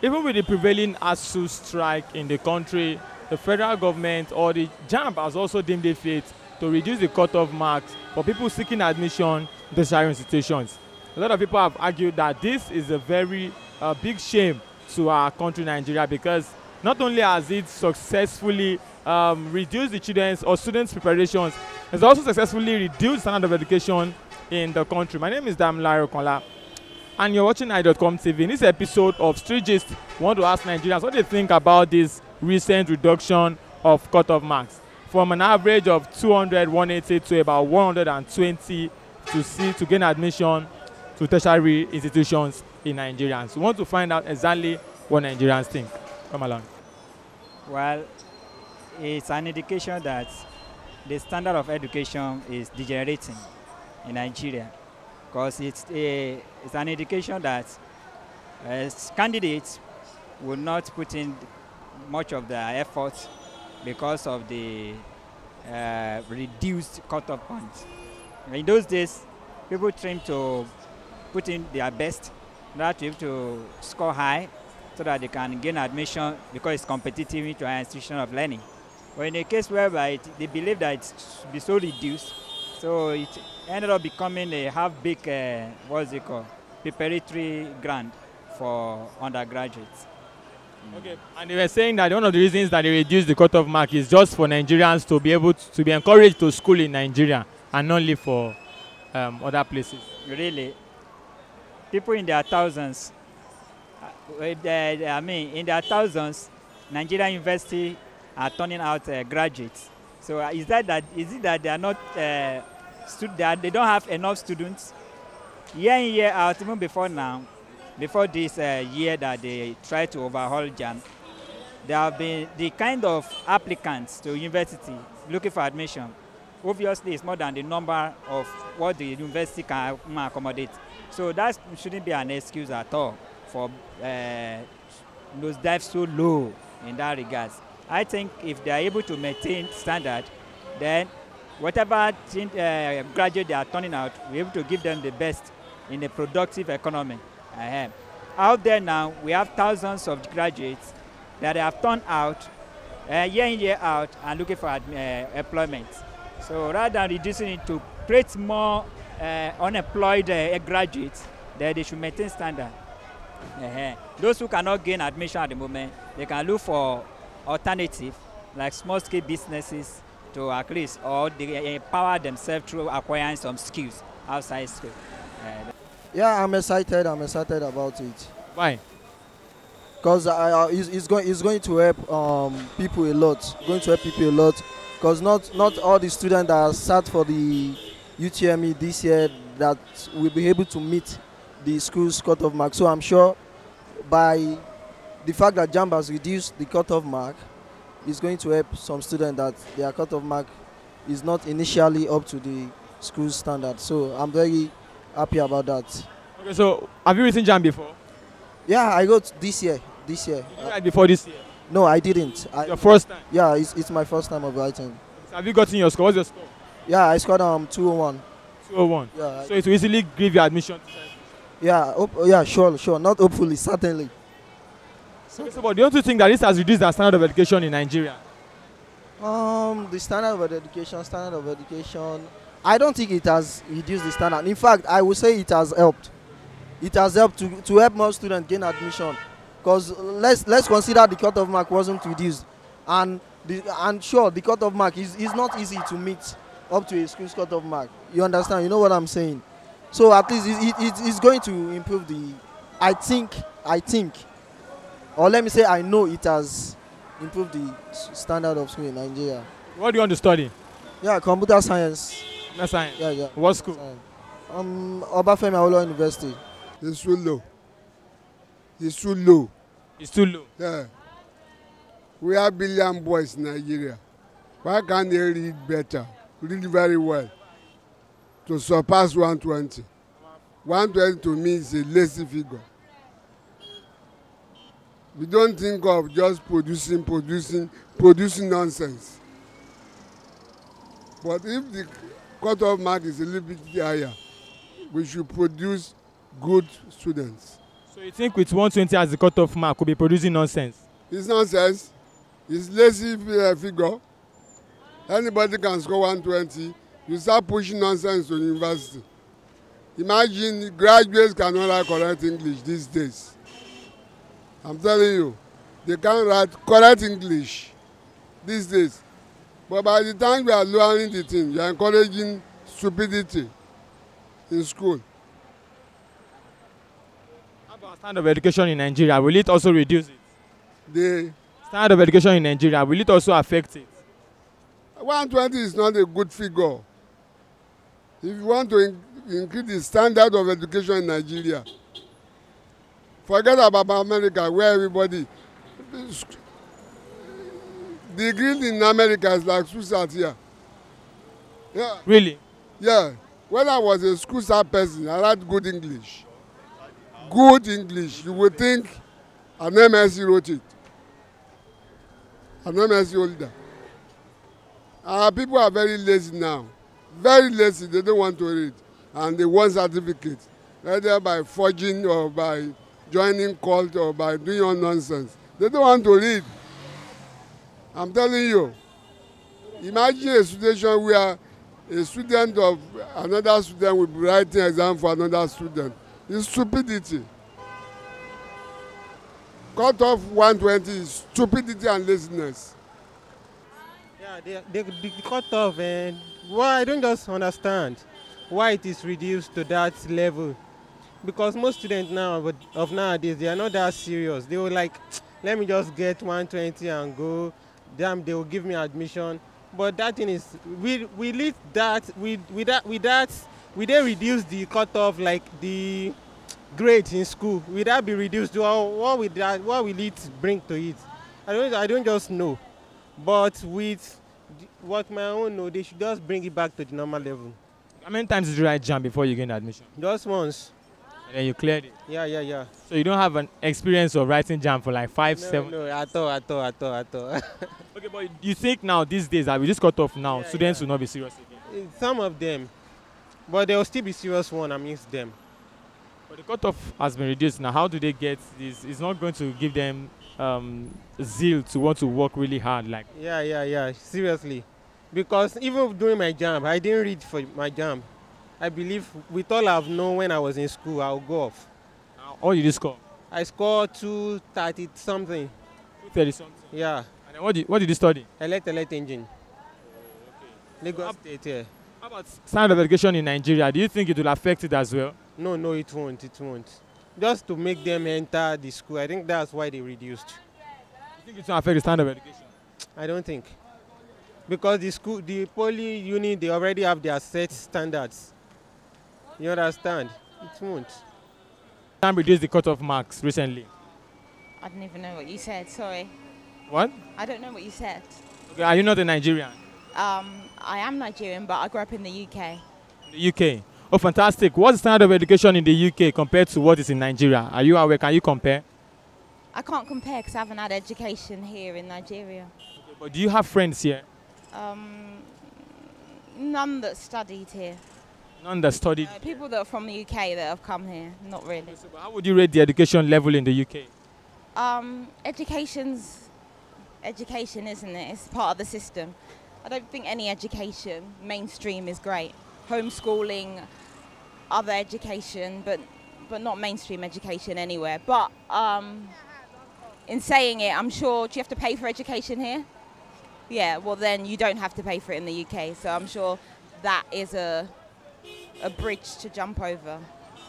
Even with the prevailing ASU strike in the country, the federal government or the JAMB has also deemed it fit to reduce the cutoff marks for people seeking admission in tertiary institutions. A lot of people have argued that this is a very big shame to our country, Nigeria, because not only has it successfully reduced the children's or students' preparations, it's also successfully reduced the standard of education in the country. My name is Damilare Okonla, and you're watching i.com TV. In this episode of Street Gist, we want to ask Nigerians what they think about this recent reduction of cutoff marks from an average of 200, 180 to about 120 to gain admission to tertiary institutions in Nigerians. We want to find out exactly what Nigerians think. Come along. Well, it's an indication that the standard of education is degenerating in Nigeria, because it's an indication that candidates will not put in much of their effort because of the reduced cutoff points. In those days, people trained to put in their best in order to be able to score high so that they can gain admission because it's competitive into an institution of learning. But in a case whereby they believe that it should be so reduced, so it ended up becoming a half-baked, preparatory grant for undergraduates. Okay, and they were saying that one of the reasons that they reduced the cutoff mark is just for Nigerians to be able to be encouraged to school in Nigeria and only for other places. Really, people in their thousands, in their thousands, Nigerian university are turning out graduates. So is it that they are not they don't have enough students? Year in, year out, even before now, before this year that they try to overhaul JAMB, there have been the kind of applicants to university looking for admission. Obviously, it's more than the number of what the university can accommodate. So that shouldn't be an excuse at all for those dives so low in that regards. I think if they are able to maintain standard, then whatever graduate they are turning out, we're able to give them the best in a productive economy. Out there now, we have thousands of graduates that have turned out year in, year out and looking for employment. So rather than reducing it to create more unemployed graduates, then they should maintain standard. Those who cannot gain admission at the moment, they can look for alternative like small-scale businesses to at least, or they empower themselves through acquiring some skills outside school. Yeah, I'm excited about it. Why? Because it's going to help people a lot. Because not all the students that sat for the UTME this year that will be able to meet the school's cutoff mark. So I'm sure by the fact that JAMB has reduced the cutoff mark, is going to help some students that their cutoff mark is not initially up to the school standard. So I'm very happy about that. Okay, so have you written JAMB before? Yeah, I wrote this year. Did you write before this year? No, I didn't. Your first time? Yeah, it's my first time of writing. So have you gotten your score? What's your score? Yeah, I scored 201. 201. Yeah. So it will easily give you admission to science. Yeah, sure. Not hopefully, certainly. Okay, so, but don't you think that this has reduced the standard of education in Nigeria? The standard of education, I don't think it has reduced the standard. In fact, I would say it has helped. It has helped to help more students gain admission. Because let's consider the cutoff mark wasn't reduced, and sure, the cutoff mark is not easy to meet up to a school's cutoff mark. You understand? You know what I'm saying? So at least it's going to improve the. I think, or let me say, I know it has improved the standard of school in Nigeria. What do you want to study? Yeah, computer science. Computer science. Yeah. What school? Obafemi Awolowo University. It's too low. It's too low. It's too low. Yeah. We have billion boys in Nigeria. Why can't they read better? Read very well. To surpass 120. 120 to me is a lazy figure. We don't think of just producing nonsense. But if the cutoff mark is a little bit higher, we should produce good students. So you think with 120 as the cutoff mark could be producing nonsense? It's nonsense. It's lazy figure. Anybody can score 120. You start pushing nonsense to university. Imagine graduates cannot write correct English these days. I'm telling you, they can't write correct English these days. But by the time you are lowering the thing, you are encouraging stupidity in school. How about standard of education in Nigeria? Will it also reduce it? The Standard of education in Nigeria, will it also affect it? 120 is not a good figure. If you want to increase the standard of education in Nigeria, forget about America where everybody, degree in America is like suicide here. Yeah. Really? Yeah. When I was a school staff person, I write good English. Good English. You would think an MSc wrote it. An MSc holder. Our people are very lazy now. Very lazy. They don't want to read. And they want certificates. Either by forging or by joining cult or by doing all nonsense. They don't want to read. I'm telling you. Imagine a situation where a student of another student will be writing exam for another student. It's stupidity. Cut off 120 is stupidity and laziness. Yeah, the cutoff, and well, I don't just understand why it is reduced to that level. Because most students now of nowadays, they are not that serious. They will like, let me just get 120 and go. Damn, they will give me admission. But that thing is, we leave that we then reduce the cutoff, like the grades in will that be reduced? What will it bring to it? I don't just know. But with what my own know, they should just bring it back to the normal level. How many times did you write JAMB before you gained admission? Just once. And then you cleared it? Yeah. So you don't have an experience of writing JAMB for like 7? No, at all. Okay, but you think now, these days, that we just cut off now, students will not be serious again? Some of them. But there will still be serious one amongst them. But the cutoff has been reduced now. How do they get this? It's not going to give them zeal to want to work really hard. Like. Yeah. Seriously. Because even during my JAMB, I didn't read for my JAMB. I believe with all I've known when I was in school, I'll go off. What did you score? I scored 230 something. 230 something? Yeah. And then what did you study? Elect engine. Okay. Lagos State, yeah. How about standard of education in Nigeria? Do you think it will affect it as well? No, it won't. Just to make them enter the school. I think that's why they reduced. You think it will affect the standard of education? I don't think. Because the poly uni, they already have their set standards. You understand? It won't. JAMB reduced the cutoff marks recently. I don't even know what you said, sorry. What? I don't know what you said. Okay, are you not a Nigerian? I am Nigerian, but I grew up in the UK. The UK. Oh, fantastic. What's the standard of education in the UK compared to what is in Nigeria? Are you aware? Can you compare? I can't compare because I haven't had education here in Nigeria. Okay, but do you have friends here? None that studied here. None that studied? People that are from the UK that have come here, not really. So how would you rate the education level in the UK? Education's education, isn't it? It's part of the system. I don't think any education, mainstream, is great. Homeschooling, other education, but not mainstream education anywhere. But in saying it, I'm sure, do you have to pay for education here? Yeah, well then you don't have to pay for it in the UK. So I'm sure that is a bridge to jump over.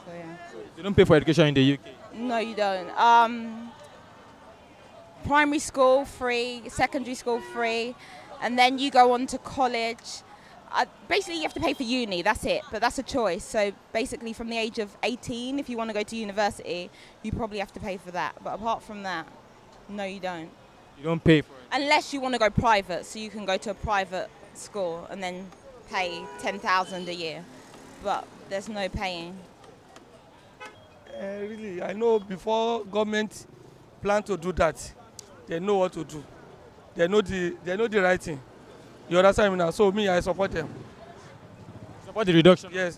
So, yeah. You don't pay for education in the UK? No, you don't. Primary school free, secondary school free, and then you go on to college. Basically, you have to pay for uni, that's it, but that's a choice. So basically, from the age of 18, if you want to go to university, you probably have to pay for that. But apart from that, no, you don't. You don't pay for it? Unless you want to go private, so you can go to a private school and then pay 10,000 a year. But there's no paying. Really, I know before government plan to do that, they know what to do. They know the right thing. You understand me now? So me, I support them. Support the reduction? Yes.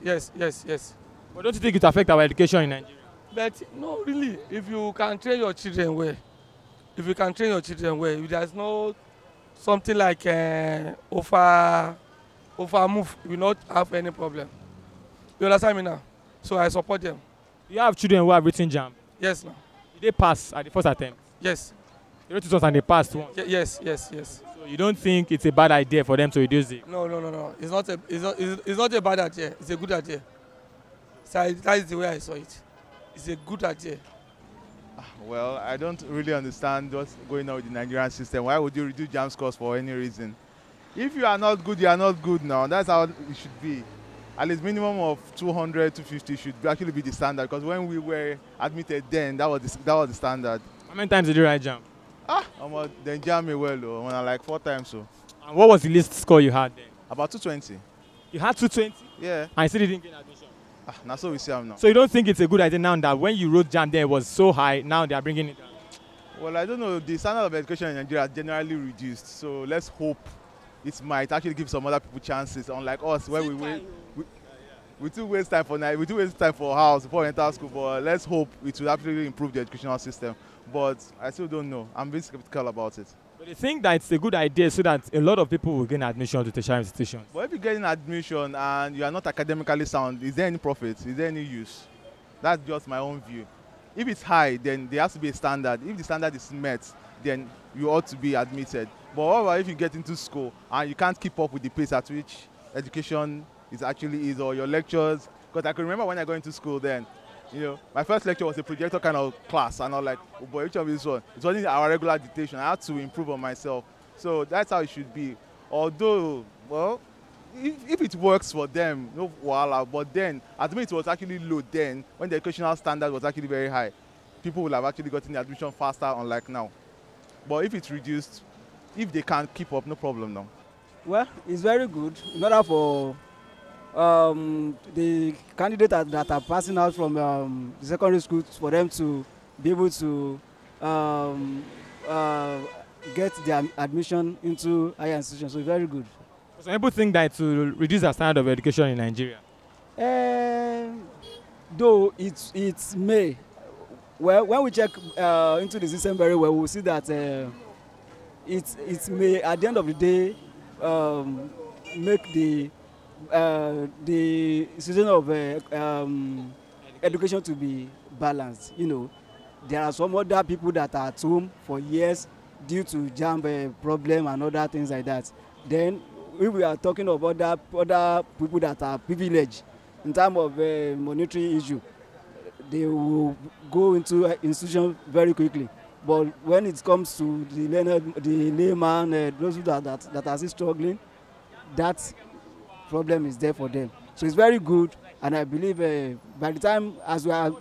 But don't you think it affects our education in Nigeria? But no, really, if you can train your children well, if there's no something like over move, you will not have any problem. You understand me now? So I support them. You have children who have written JAMB. Yes, now. Did they pass at the first attempt? Yes. They wrote it once and they passed once. Yes. So you don't think it's a bad idea for them to reduce it? No. It's not a bad idea. It's a good idea. So that is the way I saw it. It's a good idea. Well, I don't really understand what's going on with the Nigerian system. Why would you reduce JAMB scores for any reason? If you are not good, you are not good now. That's how it should be. At least minimum of 200, 250 should actually be the standard. Because when we were admitted then, that was the standard. How many times did you write JAMB? Then JAMB me well, though. Like 4 times. So. And what was the least score you had then? About 220. You had 220? Yeah. And you still didn't get admission? Now so we see them now. So you don't think it's a good idea now that when you wrote JAMB then it was so high, now they are bringing it down? Well, I don't know. The standard of education in Nigeria is generally reduced. So let's hope it might actually give some other people chances, unlike us, where we do waste time for house before we enter school. But let's hope it will actually improve the educational system. But I still don't know. I'm very skeptical about it. But they think that it's a good idea so that a lot of people will gain admission to tertiary institutions. But if you get an admission and you are not academically sound, is there any profit? Is there any use? That's just my own view. If it's high, then there has to be a standard. If the standard is met, then you ought to be admitted. But however, if you get into school and you can't keep up with the pace at which education is or your lectures, because I can remember when I got into school then, my first lecture was a projector kind of class, and I was like, oh boy, which of this one? It wasn't our regular dictation. I had to improve on myself. So that's how it should be. Although, well, if it works for them, no voila. But then, at me, it was actually low then, when the educational standard was actually very high. People would have actually gotten the admission faster, unlike now. But if it's reduced, if they can't keep up, no problem now. Well, it's very good in order for the candidates that are passing out from the secondary school, for them to be able to get their admission into higher institutions. So it's very good. Some people think that it will reduce the standard of education in Nigeria. Though it may. Well, when we check into the system very well, we'll see that it may, at the end of the day, make the system of education to be balanced. There are some other people that are at home for years due to JAMB problem and other things like that. Then, if we are talking of other people that are privileged in terms of monetary issue, they will go into institution very quickly. But when it comes to the layman, those that are still struggling, that problem is there for them. So it's very good, and I believe by the time as the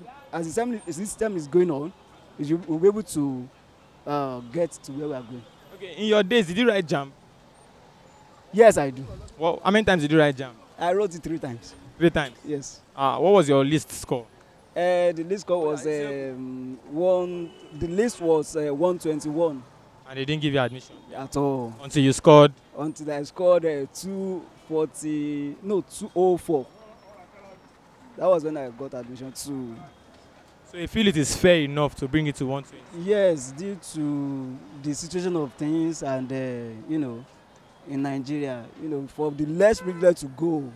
system is going on, we'll be able to get to where we are going. Okay, in your days, did you write JAMB? Yes, I do. Well, how many times did you write JAMB? I wrote it 3 times. 3 times? Yes. What was your least score? The least score was The list was 121. And they didn't give you admission? At all. Until you scored? Until I scored 204. That was when I got admission to. So you feel it is fair enough to bring it to 120? Yes, due to the situation of things and in Nigeria, for the less privileged to go,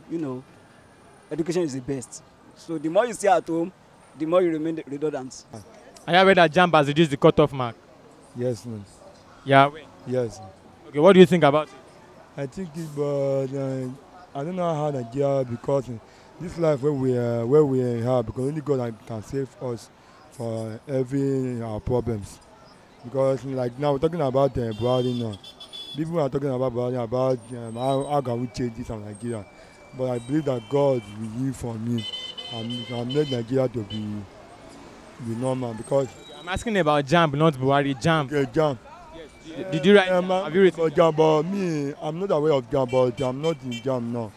education is the best. So the more you stay at home, the more you remain redundant. I have read that JAMB has reduced the cutoff mark. Yes, ma'am. Yeah. Yes. Okay, what do you think about it? I think it, but I don't know how Nigeria, because this life where we have, because only God can save us for every our problems. Because like now we're talking about Buhari now. People are talking about Buhari, about how can we change this in Nigeria. But I believe that God will heal for me and make Nigeria to be normal. Because I'm asking about JAMB, not Buhari. JAMB. Okay, JAMB. Yes. Did you write? Have you written JAMB? But me, I'm not aware of JAMB, but I'm not in JAMB now.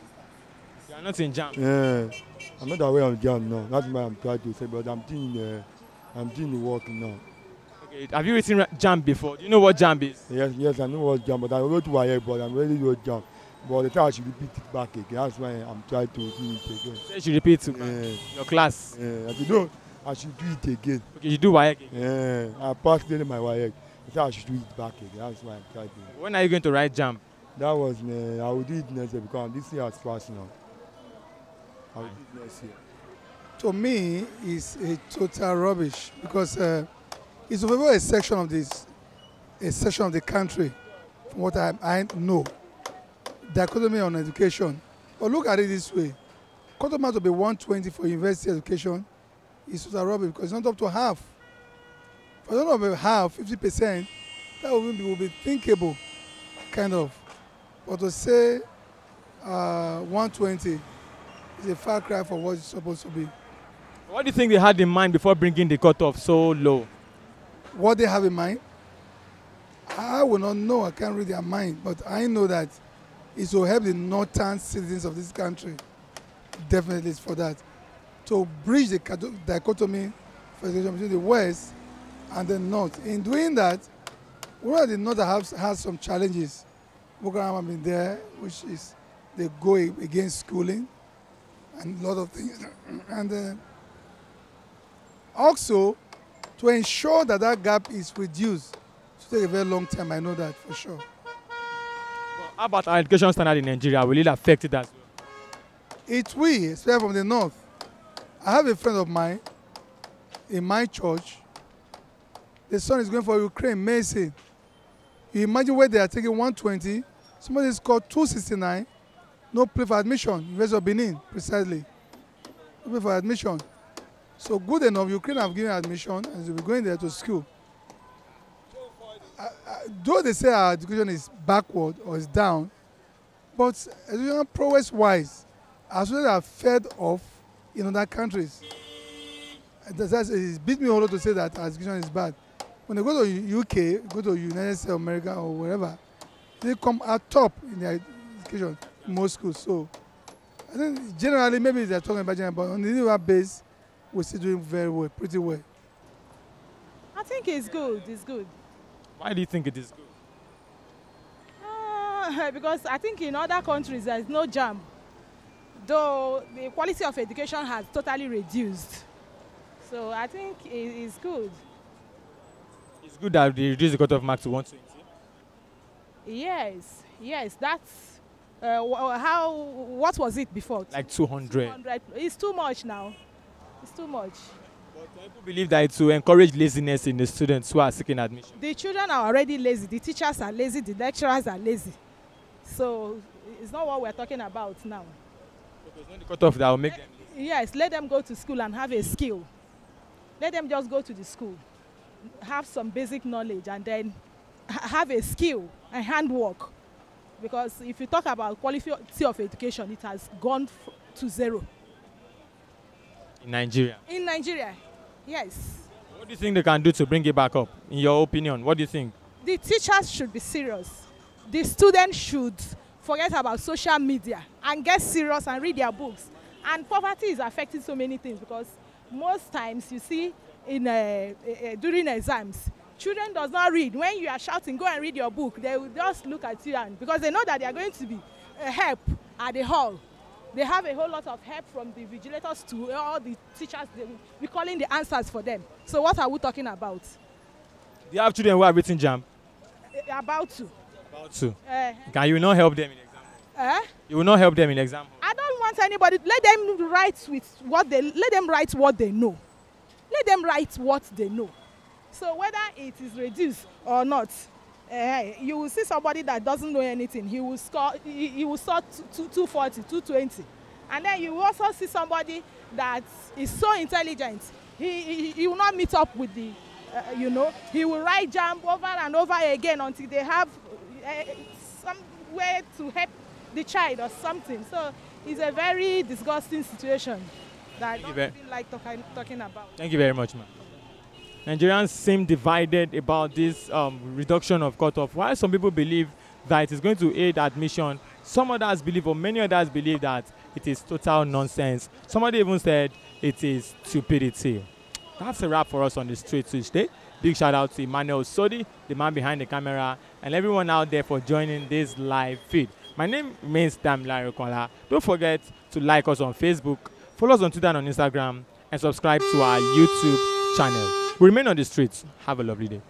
You are not in JAMB? Yeah, I'm not aware of JAMB now. That's what I'm trying to say, but I'm doing the work now. Okay. Have you written JAMB before? Do you know what JAMB is? Yes, I know what JAMB, but I wrote YA, but I'm ready to write JAMB. But the time I should repeat it back again. That's why I'm trying to repeat it again. So you should repeat to your class. Yeah, I should do it again. Okay, you do WAEC. Yeah, I passed daily my WAEC. I said I should do it back again. That's why I'm trying to. When are you going to write JAMB? That was, I will do it next year because this year has passed now. I will do it next year. To me, it's a total rubbish because it's over a section of the country, from what I know, the economy on education. But look at it this way: cut amount to be 120 for university education is total rubbish because it's not up to half. For not up to half, 50%, that will be thinkable, kind of. But to say 120 is a far cry for what it's supposed to be. What do you think they had in mind before bringing the cutoff so low? What they have in mind, I will not know. I can't read their mind, but I know that it will help the northern citizens of this country. Definitely, it's for that, to bridge the dichotomy between the west and the north. In doing that, one of the north has some challenges. Boko Haram have been there, which is they go against schooling and a lot of things, and also to ensure that that gap is reduced. To take a very long time, I know that for sure. Well, how about our education standard in Nigeria? Will it affect it as well? It will, especially from the north. I have a friend of mine in my church. The son is going for Ukraine, medicine. You imagine where they are taking 120, somebody scored 269, no play for admission, University of Benin, precisely. No play for admission. So good enough, Ukraine have given admission and they'll be going there to school. Though they say our education is backward or is down, but education progress-wise, our students are fed off in other countries. It beats me all to say that our education is bad. When they go to UK, go to United States of America or wherever, they come at top in their education in most schools. So I think generally maybe they're talking about general, but on the individual base, we're still doing very well, pretty well. I think it's good. It's good. Why do you think it is good? Because I think in other countries there is no JAMB, though the quality of education has totally reduced. So I think it's good. It's good that they reduce the cutoff mark to 120. Yes, that's what was it before? Like 200. 200. It's too much now. It's too much. But people believe that it will encourage laziness in the students who are seeking admission. The children are already lazy. The teachers are lazy. The lecturers are lazy. So it's not what we're talking about now. So it's not the cutoff that will make them lazy. Yes, let them go to school and have a skill. Let them just go to the school, have some basic knowledge, and then have a skill and handwork. Because if you talk about quality of education, it has gone to zero. In Nigeria? In Nigeria, yes. What do you think they can do to bring it back up? In your opinion, what do you think? The teachers should be serious. The students should forget about social media and get serious and read their books. And poverty is affecting so many things because most times you see during exams, children does not read. When you are shouting, go and read your book, they will just look at you and because they know that they are going to be help at the hall. They have a whole lot of help from the vigilators to all the teachers. They will be calling the answers for them. So what are we talking about? Do you have children who are written JAMB? About to. About to. Can you not help them in exam? You will not help them in exam? I don't want anybody. Let them write let them write what they know. Let them write what they know. So whether it is reduced or not, you will see somebody that doesn't know anything. He will score 240, 220. And then you will also see somebody that is so intelligent. He will not meet up with the, he will write JAMB over and over again until they have some way to help the child or something. So it's a very disgusting situation that I don't even like talking about. Thank you very much, ma'am. Nigerians seem divided about this reduction of cutoff. While some people believe that it is going to aid admission, some others believe, or many others believe, that it is total nonsense. Somebody even said it is stupidity. That's a wrap for us on the Street Tuesday. Big shout out to Emmanuel Sodi, the man behind the camera, and everyone out there for joining this live feed. My name remains Damilare Kola. Don't forget to like us on Facebook, follow us on Twitter and on Instagram, and subscribe to our YouTube channel. We remain on the streets. Have a lovely day.